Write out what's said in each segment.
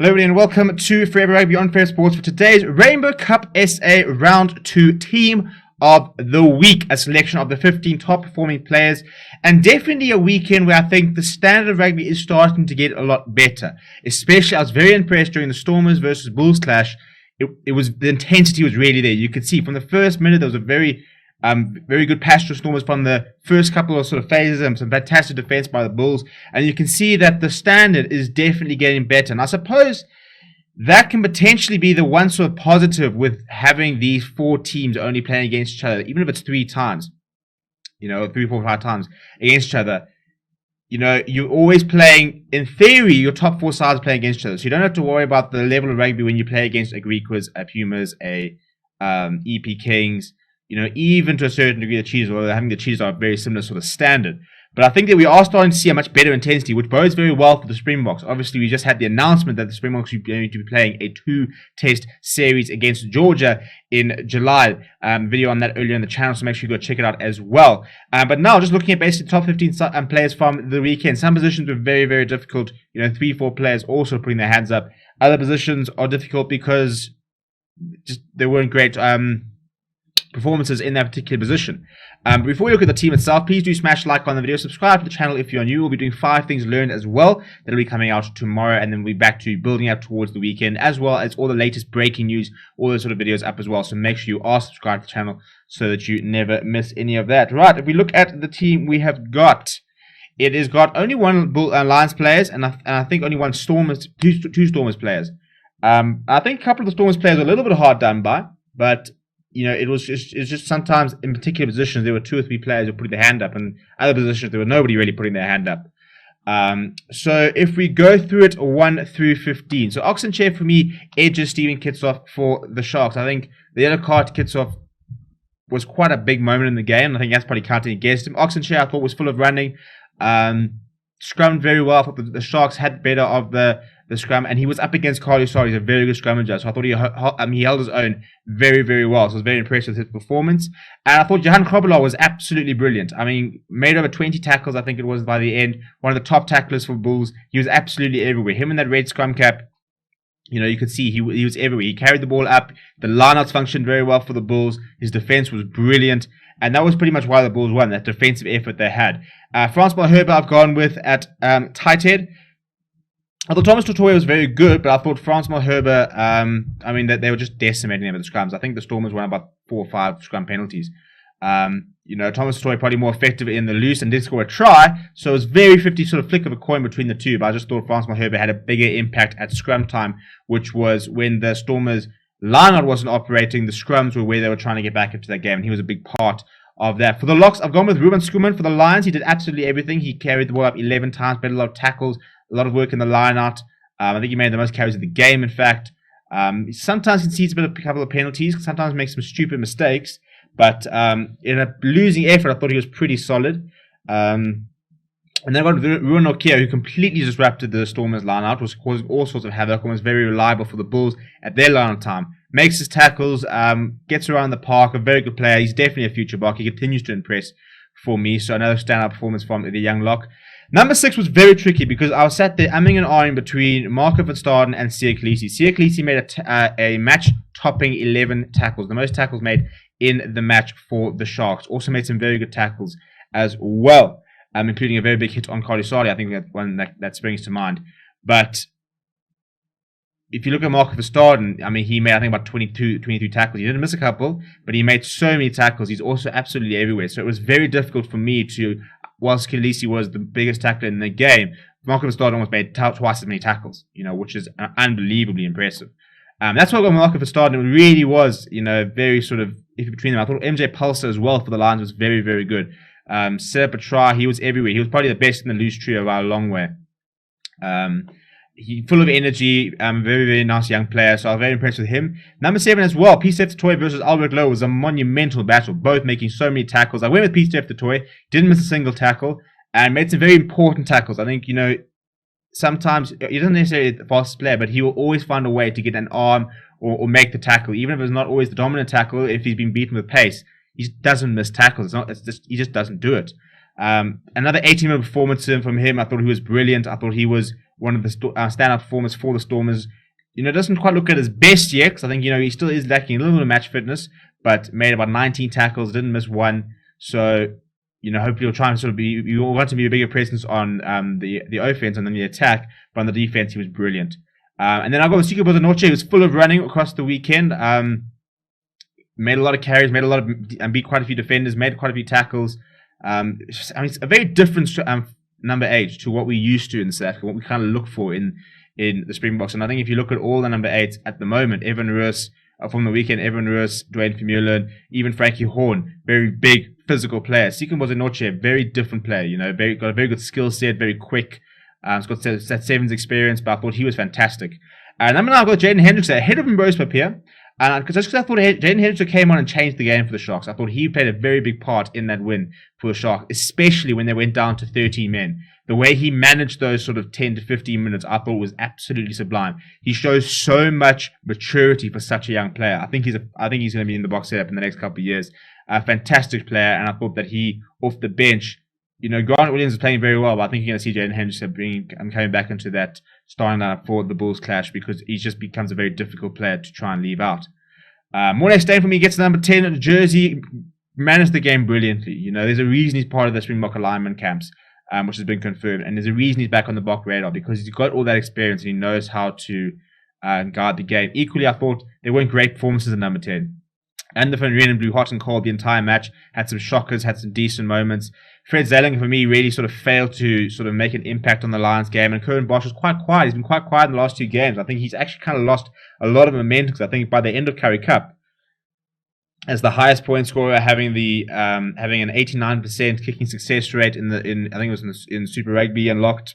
Hello everybody and welcome to Forever Rugby on Fair Sports for today's Rainbow Cup SA Round 2 Team of the Week, a selection of the 15 top performing players, and definitely a weekend where I think the standard of rugby is starting to get a lot better. Especially, I was very impressed during the Stormers versus Bulls clash. The intensity was really there. You could see from the first minute there was a very good passion of Stormers from the first couple of sort of phases and some fantastic defense by the Bulls. And you can see that the standard is definitely getting better. And I suppose that can potentially be the one sort of positive with having these four teams only playing against each other, even if it's 3 times, 3, 4, 5 times against each other. You're always playing, in theory, your top 4 sides playing against each other. So you don't have to worry about the level of rugby when you play against a Griquas, a Pumas, a EP Kings, even to a certain degree the Cheetahs, although having the Cheetahs are a very similar sort of standard. But I think that we are starting to see a much better intensity, which bodes very well for the Springboks. Obviously, we just had the announcement that the Springboks are going to be playing a 2-test series against Georgia in July. Video on that earlier in the channel, so make sure you go check it out as well. But now, just looking at basically the top 15 players from the weekend, some positions were very, very difficult. 3, 4 players also putting their hands up. Other positions are difficult because just they weren't great performances in that particular position. Before we look at the team itself, please do smash like on the video, subscribe to the channel if you're new. We'll be doing 5 things learned as well. That'll be coming out tomorrow, and then we'll be back to building up towards the weekend, as well as all the latest breaking news, all those sort of videos up as well. So make sure you are subscribed to the channel so that you never miss any of that. Right, if we look at the team we have got, it has got only one Lions players, and I think only one Stormers, two Stormers players. I think a couple of the Stormers players are a little bit hard done by, but it's just sometimes in particular positions there were 2 or 3 players who put their hand up, and other positions there were nobody really putting their hand up. So if we go through it 1 through 15, so Oxenchair for me edges Steven Kitsoff for the Sharks. I think the yellow card to Kitsoff was quite a big moment in the game. I think that's probably counting against him. Oxenchair I thought was full of running, scrummed very well. I thought the Sharks had better of the scrum, and he was up against Carly Sorry. He's a very good scrummager, so I thought he held his own very, very well. So I was very impressed with his performance. And I thought Johan Krobelaar was absolutely brilliant. I mean, made over 20 tackles, I think it was by the end. One of the top tacklers for Bulls. He was absolutely everywhere. Him in that red scrum cap, you could see he was everywhere. He carried the ball up. The lineouts functioned very well for the Bulls. His defense was brilliant. And that was pretty much why the Bulls won, that defensive effort they had. Frans Malherbe I've gone with at tight head. I thought Thomas Totoya was very good, but I thought Frans Malherbe, that they were just decimating them with the scrums. I think the Stormers won about 4 or 5 scrum penalties. Thomas Totoya probably more effective in the loose and did score a try, so it was very 50 sort of flick of a coin between the two, but I just thought Frans Malherbe had a bigger impact at scrum time, which was when the Stormers lineout wasn't operating, the scrums were where they were trying to get back into that game, and he was a big part of that. For the Locks, I've gone with Ruben Schoeman. For the Lions, he did absolutely everything. He carried the ball up 11 times, made a lot of tackles, a lot of work in the line-out. I think he made the most carries of the game, in fact. Sometimes concedes a couple of penalties, sometimes makes some stupid mistakes, but in a losing effort, I thought he was pretty solid. And then I got Ruan Nokia, who completely disrupted the Stormers line-out, was causing all sorts of havoc, and was very reliable for the Bulls at their line-out time. Makes his tackles, gets around the park, a very good player. He's definitely a future buck. He continues to impress for me, so another standout performance from the young lock. Number 6 was very tricky because I was sat there umming and ahhing between Marco van Staden and Siya Kolisi. Siya Kolisi made a match-topping 11 tackles, the most tackles made in the match for the Sharks. Also made some very good tackles as well, including a very big hit on Carly Sorry. I think that's one that springs to mind. But if you look at Marco van Staden, he made, I think, about 23 tackles. He didn't miss a couple, but he made so many tackles. He's also absolutely everywhere. So it was very difficult for me to, whilst Kolisi was the biggest tackler in the game, Marco van Staden almost made twice as many tackles, which is unbelievably impressive. That's why I got Marco van Staden. It really was, very sort of iffy between them. I thought MJ Pulser as well for the Lions was very, very good. Set up a try. He was everywhere. He was probably the best in the loose trio by a long way. He's full of energy, very, very nice young player, so I was very impressed with him. Number 7 as well, P-Steph Toy versus Albert Lowe was a monumental battle, both making so many tackles. I went with P-Steph Toy, didn't miss a single tackle, and made some very important tackles. I think, sometimes, he doesn't necessarily the fastest player, but he will always find a way to get an arm or make the tackle, even if it's not always the dominant tackle. If he's been beaten with pace, he doesn't miss tackles. He just doesn't do it. Another 18-minute performance from him. I thought he was brilliant. I thought he was one of the standout performers for the Stormers. Doesn't quite look at his best yet, because I think, he still is lacking a little bit of match fitness, but made about 19 tackles, didn't miss one. So, hopefully he'll try and sort of you want to be a bigger presence on the offense and then the attack, but on the defense he was brilliant. And then I've got the Siko Bozanoche, who was full of running across the weekend. Made a lot of carries, and beat quite a few defenders, made quite a few tackles. It's a very different number 8 to what we used to in South Africa, what we kind of look for in the Springboks. And I think if you look at all the number 8s at the moment, Evan Roos from the weekend, Evan Roos, Dwayne Vermeulen, even Frankie Horn, very big physical players. Siko Bozanoche, a very different player, got a very good skill set, very quick. He's got that sevens experience, but I thought he was fantastic. And number 9, I've got Jaden Hendricks ahead of Mbose Papier. Because I thought Jaden Hendricks came on and changed the game for the Sharks. I thought he played a very big part in that win for the Sharks, especially when they went down to 13 men. The way he managed those sort of 10 to 15 minutes, I thought was absolutely sublime. He shows so much maturity for such a young player. I think he's going to be in the box setup in the next couple of years. A fantastic player, and I thought that he, off the bench, Grant Williams is playing very well, but I think you're going to see Jaden Hendricks coming back into that starting lineup for the Bulls clash, because he just becomes a very difficult player to try and leave out. Mornay Steyn for me gets the number 10 in the jersey, managed the game brilliantly. There's a reason he's part of the Springbok alignment camps, which has been confirmed, and there's a reason he's back on the Bok radar, because he's got all that experience and he knows how to guard the game. Equally, I thought there weren't great performances in number 10. And the Van Renen blew hot and cold the entire match, had some shockers, had some decent moments. Fred Zelling, for me, really sort of failed to sort of make an impact on the Lions game. And Curran Bosch was quite quiet. He's been quite quiet in the last 2 games. I think he's actually kind of lost a lot of momentum, because I think by the end of Currie Cup, as the highest point scorer, having an 89% kicking success rate I think it was in Super Rugby unlocked,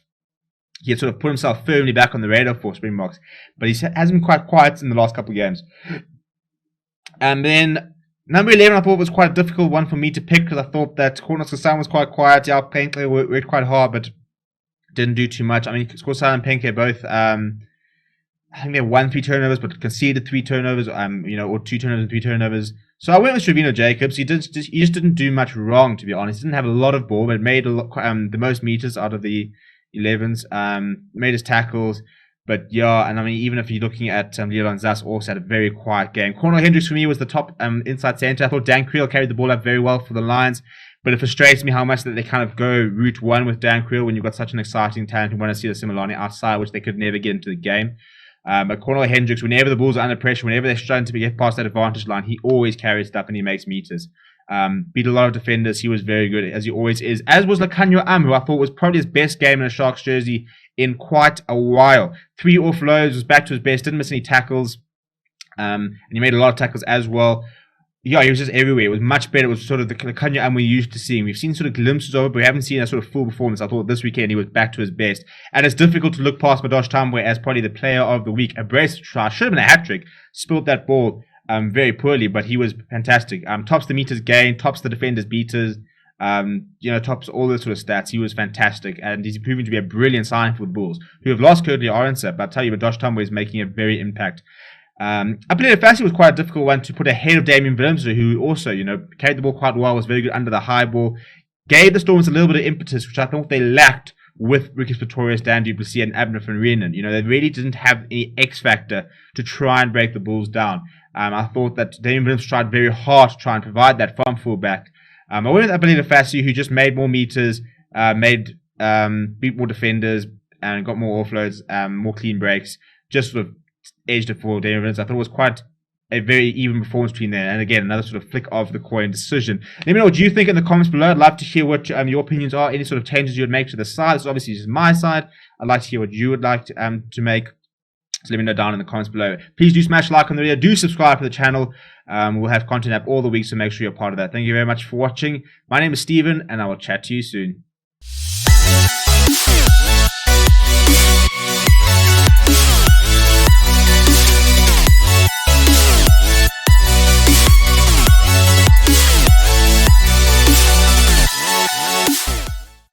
he had sort of put himself firmly back on the radar for Springboks. But he hasn't been quite quiet in the last couple of games. And then number 11, I thought was quite a difficult one for me to pick, because I thought that Cornus Kassan was quite quiet. Yeah, Penke worked quite hard, but didn't do too much. I mean, Kassan and Penke both, I think they won 3 turnovers, but conceded 3 turnovers, or 2 turnovers and 3 turnovers. So I went with Trevino Jacobs. He just didn't do much wrong, to be honest. He didn't have a lot of ball, but made the most meters out of the 11s. Made his tackles. But yeah, and I mean, even if you're looking at Leon Zas, also had a very quiet game. Cornel Hendricks for me was the top inside centre. I thought Dan Creel carried the ball up very well for the Lions, but it frustrates me how much that they kind of go route one with Dan Creel when you've got such an exciting talent and want to see the Similani outside, which they could never get into the game. But Cornel Hendricks, whenever the Bulls are under pressure, whenever they're struggling to get past that advantage line, he always carries stuff and he makes meters. Beat a lot of defenders. He was very good, as he always is. As was Lakanyo who I thought was probably his best game in a Sharks jersey in quite a while. 3 offloads, was back to his best, didn't miss any tackles, and he made a lot of tackles as well. Yeah, he was just everywhere. It was much better. It was sort of the Lakanyo we're used to seeing. We've seen sort of glimpses of it, but we haven't seen a sort of full performance. I thought this weekend he was back to his best. And it's difficult to look past Madosh Tambwe as probably the player of the week. A brace try, should have been a hat-trick, spilled that ball very poorly, but he was fantastic. Tops the meters gained, tops the defenders beaters, tops all those sort of stats. He was fantastic, and he's proving to be a brilliant sign for the Bulls, who have lost Curtly Orense, but I tell you, Madosh Tambwe is making a very impact. Apelele Fassi was quite a difficult one to put ahead of Damien Willemse, who also, carried the ball quite well, was very good under the high ball, gave the Stormers a little bit of impetus, which I thought they lacked with Ricky Pretorius, Dan du Plessis, and Abner van Renen. They really didn't have any X factor to try and break the Bulls down. I thought that Damien Willemse tried very hard to try and provide that from fullback. I went with Apelele Fassi, who just made more meters, beat more defenders, and got more offloads, more clean breaks, just sort of edged it for Damien Willemse. I thought it was quite a very even performance between them, and again, another sort of flick of the coin decision. Let me know what you think in the comments below. I'd love to hear what your opinions are, any sort of changes you would make to the side. This obviously is my side. I'd like to hear what you would like to make. So let me know down in the comments below. Please do smash like on the video. Do subscribe to the channel. We'll have content up all the week, so make sure you're part of that. Thank you very much for watching. My name is Steven, and I will chat to you soon.